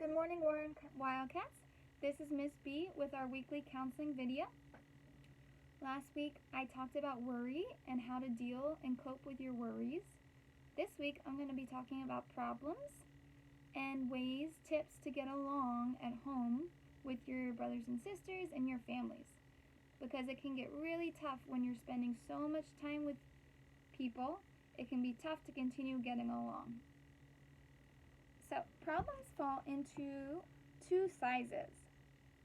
Good morning, Warren Wildcats. This is Miss B with our weekly counseling video. Last week I talked about worry and how to deal and cope with your worries. This week I'm going to be talking about problems and ways, tips to get along at home with your brothers and sisters and your families. Because it can get really tough when you're spending so much time with people. It can be tough to continue getting along. So problems fall into two sizes.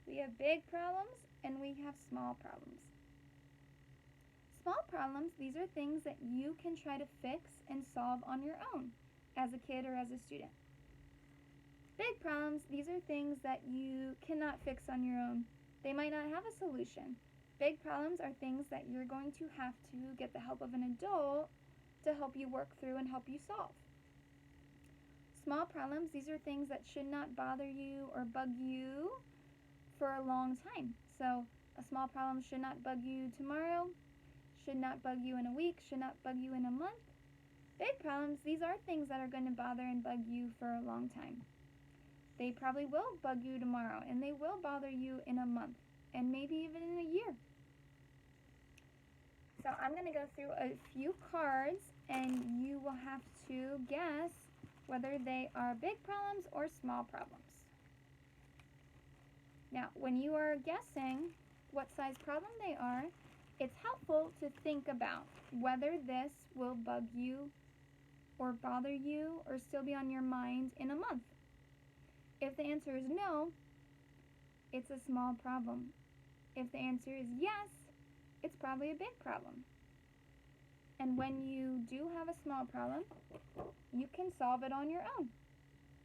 We have big problems and we have small problems. Small problems, these are things that you can try to fix and solve on your own as a kid or as a student. Big problems, these are things that you cannot fix on your own. They might not have a solution. Big problems are things that you're going to have to get the help of an adult to help you work through and help you solve. Small problems, these are things that should not bother you or bug you for a long time. So a small problem should not bug you tomorrow, should not bug you in a week, should not bug you in a month. Big problems, these are things that are going to bother and bug you for a long time. They probably will bug you tomorrow, and they will bother you in a month, and maybe even in a year. So I'm going to go through a few cards, and you will have to guess whether they are big problems or small problems. Now, when you are guessing what size problem they are, it's helpful to think about whether this will bug you or bother you or still be on your mind in a month. If the answer is no, it's a small problem. If the answer is yes, it's probably a big problem. And when you do have a small problem, you can solve it on your own.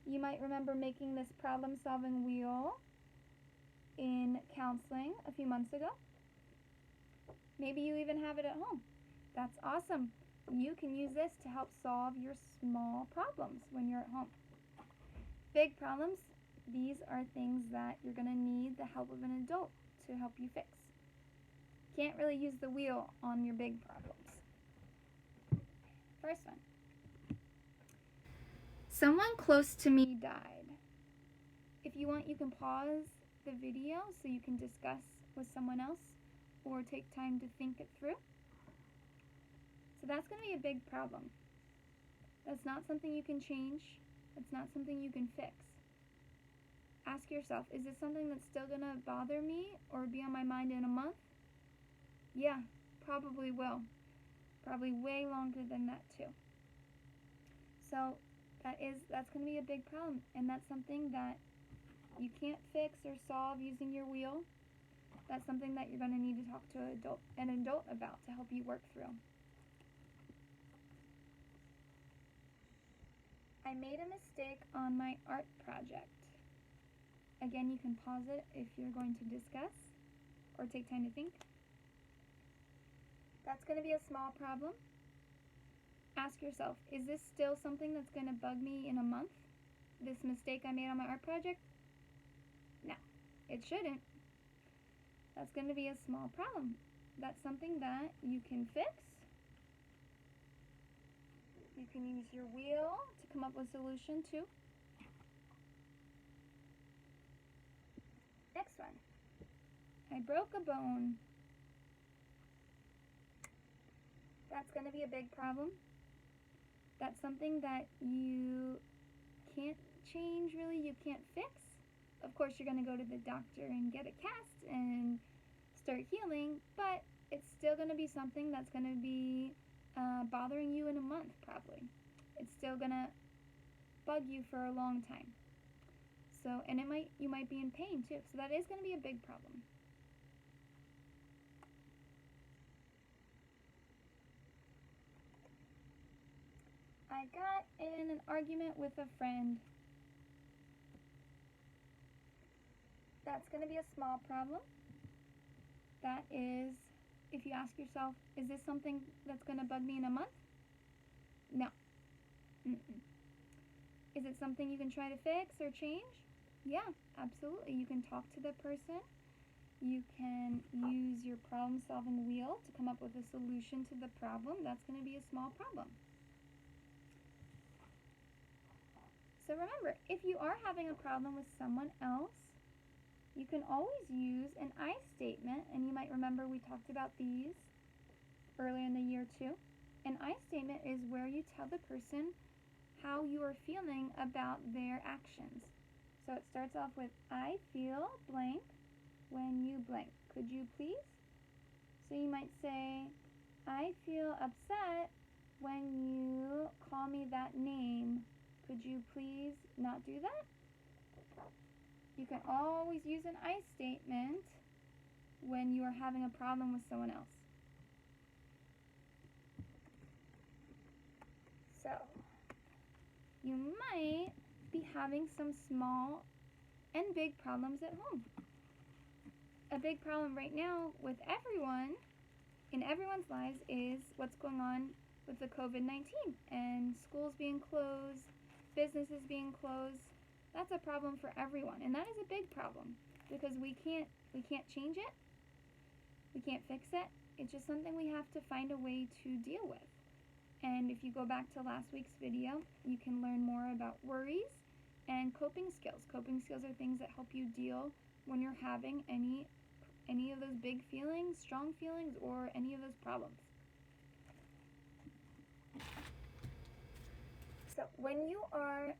You might remember making this problem-solving wheel in counseling a few months ago. Maybe you even have it at home. That's awesome. You can use this to help solve your small problems when you're at home. Big problems, these are things that you're going to need the help of an adult to help you fix. Can't really use the wheel on your big problems. First one. Someone close to me died. If you want, you can pause the video so you can discuss with someone else or take time to think it through. So that's going to be a big problem. That's not something you can change. That's not something you can fix. Ask yourself, is this something that's still going to bother me or be on my mind in a month? Yeah, probably will. Probably way longer than that too. So that's going to be a big problem, and that's something that you can't fix or solve using your wheel. That's something that you're going to need to talk to an adult about to help you work through. I made a mistake on my art project. Again, you can pause it if you're going to discuss or take time to think. That's going to be a small problem. Ask yourself, is this still something that's going to bug me in a month? This mistake I made on my art project? No, it shouldn't. That's going to be a small problem. That's something that you can fix. You can use your wheel to come up with a solution too. Next one. I broke a bone. That's going to be a big problem. That's something that you can't change really, you can't fix. Of course, you're going to go to the doctor and get a cast and start healing, but it's still going to be something that's going to be bothering you in a month probably. It's still going to bug you for a long time. So, and you might be in pain too. So that is going to be a big problem. I got in an argument with a friend. That's going to be a small problem. That is, if you ask yourself, is this something that's going to bug me in a month? No. Mm-mm. Is it something you can try to fix or change? Yeah, absolutely. You can talk to the person. You can use your problem-solving wheel to come up with a solution to the problem. That's going to be a small problem. So remember, if you are having a problem with someone else, you can always use an I statement, and you might remember we talked about these earlier in the year too. An I statement is where you tell the person how you are feeling about their actions. So it starts off with, I feel blank when you blank. Could you please? So you might say, I feel upset when you call me that name. Could you please not do that? You can always use an I statement when you are having a problem with someone else. So, you might be having some small and big problems at home. A big problem right now with everyone, in everyone's lives, is what's going on with the COVID-19 and schools being closed, businesses being closed. That's a problem for everyone, and that is a big problem because we can't change it. We can't fix it. It's just something we have to find a way to deal with. And if you go back to last week's video, you can learn more about worries and coping skills. Coping skills are things that help you deal when you're having any of those big feelings, strong feelings, or any of those problems. So when you are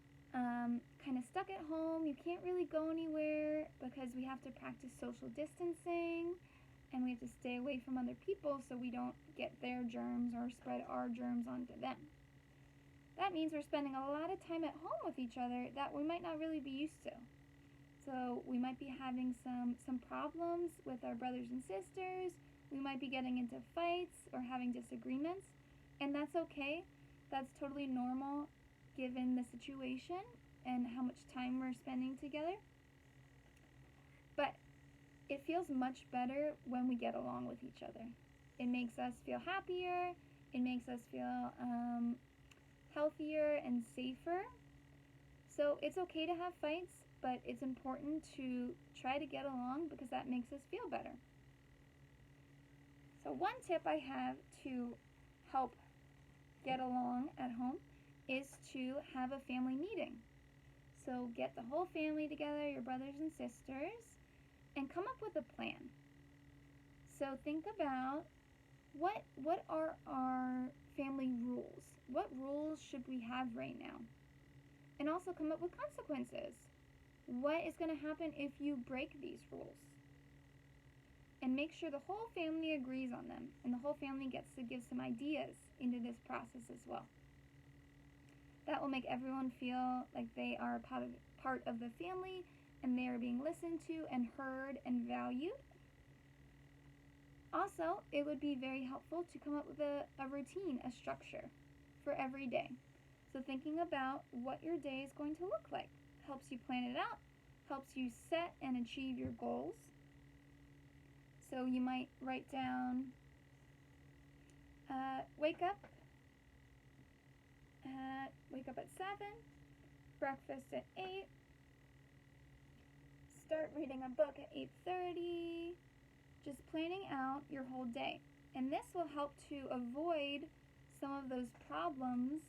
kind of stuck at home, you can't really go anywhere because we have to practice social distancing and we have to stay away from other people so we don't get their germs or spread our germs onto them. That means we're spending a lot of time at home with each other that we might not really be used to. So we might be having some problems with our brothers and sisters. We might be getting into fights or having disagreements, and that's okay. That's totally normal given the situation and how much time we're spending together. But it feels much better when we get along with each other. It makes us feel happier. It makes us feel healthier and safer. So it's okay to have fights, but it's important to try to get along because that makes us feel better. So one tip I have to help get along at home is to have a family meeting. So get the whole family together, your brothers and sisters, and come up with a plan. So think about what are our family rules? What rules should we have right now? And also come up with consequences. What is going to happen if you break these rules? And make sure the whole family agrees on them and the whole family gets to give some ideas into this process as well. That will make everyone feel like they are part of the family and they are being listened to and heard and valued. Also, it would be very helpful to come up with a routine, a structure for every day. So thinking about what your day is going to look like helps you plan it out, helps you set and achieve your goals. So you might write down, wake up at 7, breakfast at 8, start reading a book at 8:30, just planning out your whole day. And this will help to avoid some of those problems,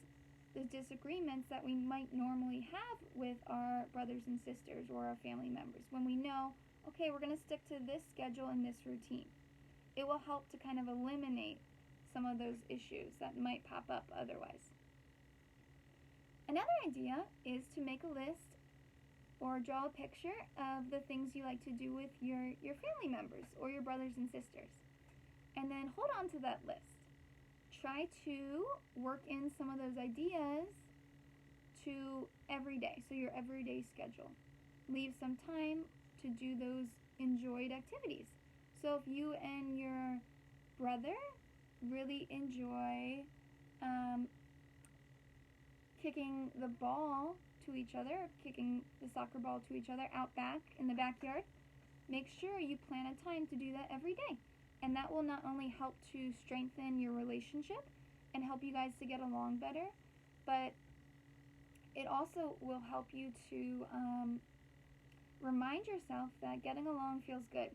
the disagreements that we might normally have with our brothers and sisters or our family members when we know, okay, we're going to stick to this schedule and this routine. It will help to kind of eliminate some of those issues that might pop up otherwise. Another idea is to make a list or draw a picture of the things you like to do with your family members or your brothers and sisters. And then hold on to that list. Try to work in some of those ideas to every day, so your everyday schedule. Leave some time to do those enjoyed activities. So if you and your brother really enjoy kicking the ball to each other, kicking the soccer ball to each other out back in the backyard, make sure you plan a time to do that every day. And that will not only help to strengthen your relationship and help you guys to get along better, but it also will help you to remind yourself that getting along feels good.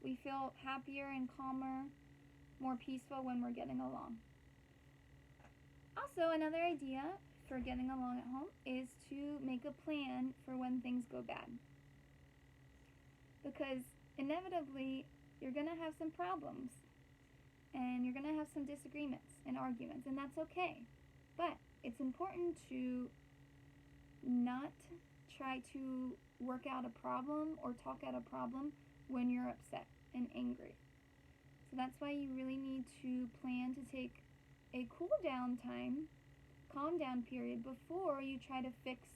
We feel happier and calmer, more peaceful when we're getting along. Also, another idea, for getting along at home is to make a plan for when things go bad. Because inevitably, you're going to have some problems, and you're going to have some disagreements and arguments, and that's okay. But it's important to not try to work out a problem or talk out a problem when you're upset and angry. So that's why you really need to plan to take a cool down time, calm down period before you try to fix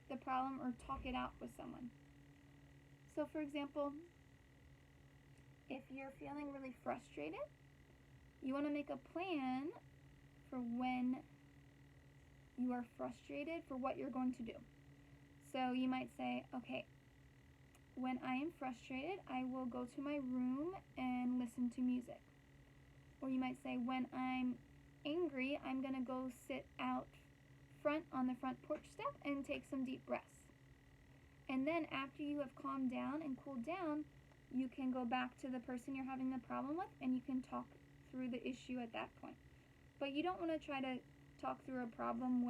the problem or talk it out with someone. So for example, if you're feeling really frustrated, you want to make a plan for when you are frustrated for what you're going to do. So you might say, okay, when I am frustrated, I will go to my room and listen to music. Or you might say, when I'm angry, I'm going to go sit out front on the front porch step and take some deep breaths. And then after you have calmed down and cooled down, you can go back to the person you're having the problem with and you can talk through the issue at that point. But you don't want to try to talk through a problem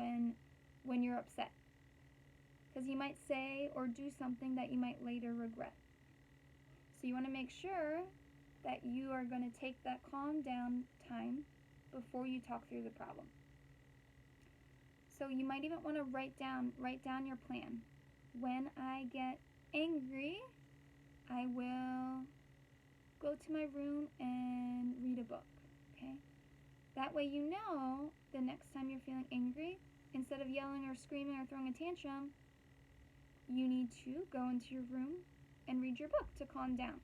when you're upset, because you might say or do something that you might later regret. So you want to make sure that you are going to take that calm down time before you talk through the problem. So you might even want to write down your plan. When I get angry, I will go to my room and read a book, okay? That way you know the next time you're feeling angry, instead of yelling or screaming or throwing a tantrum, you need to go into your room and read your book to calm down.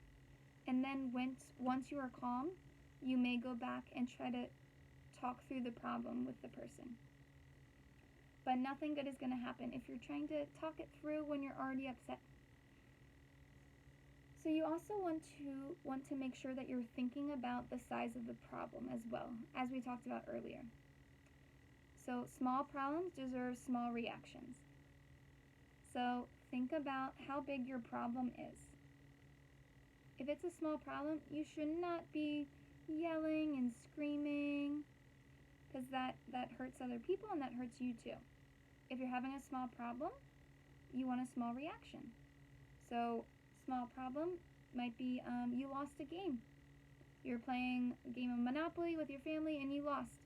And then once you are calm, you may go back and try to talk through the problem with the person. But nothing good is going to happen if you're trying to talk it through when you're already upset. So you also want to make sure that you're thinking about the size of the problem as well, as we talked about earlier. So small problems deserve small reactions. So think about how big your problem is. If it's a small problem, you should not be yelling and screaming, because that hurts other people and that hurts you too. If you're having a small problem, you want a small reaction. So small problem might be you lost a game. You're playing a game of Monopoly with your family and you lost.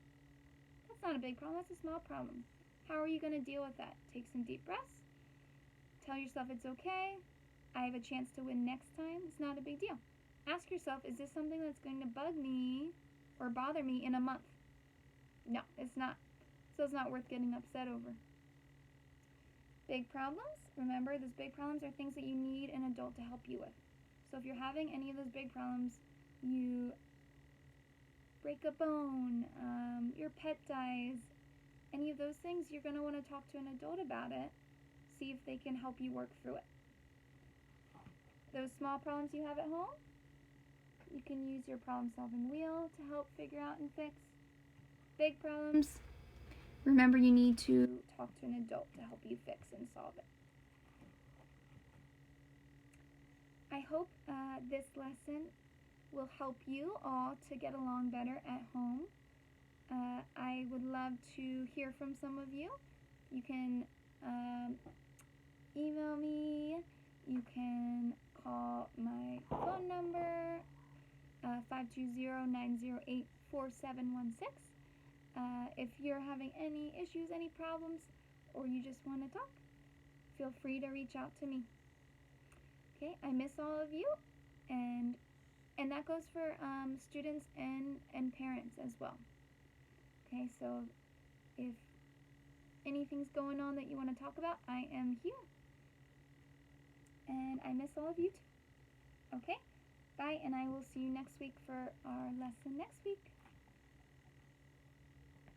That's not a big problem, that's a small problem. How are you going to deal with that? Take some deep breaths. Tell yourself it's okay. I have a chance to win next time. It's not a big deal. Ask yourself, is this something that's going to bug me or bother me in a month? No, it's not. So it's not worth getting upset over. Big problems, remember, those big problems are things that you need an adult to help you with. So if you're having any of those big problems, you break a bone, your pet dies, any of those things, you're going to want to talk to an adult about it, see if they can help you work through it. Those small problems you have at home, you can use your problem-solving wheel to help figure out and fix. Big problems, remember you need to talk to an adult to help you fix and solve it. I hope this lesson will help you all to get along better at home. I would love to hear from some of you. You can email me. You can call my phone number, 520-908-4716. If you're having any issues, any problems, or you just want to talk, feel free to reach out to me. Okay, I miss all of you, and that goes for students and parents as well. Okay, so if anything's going on that you want to talk about, I am here. And I miss all of you too. Okay, bye, and I will see you next week for our lesson next week.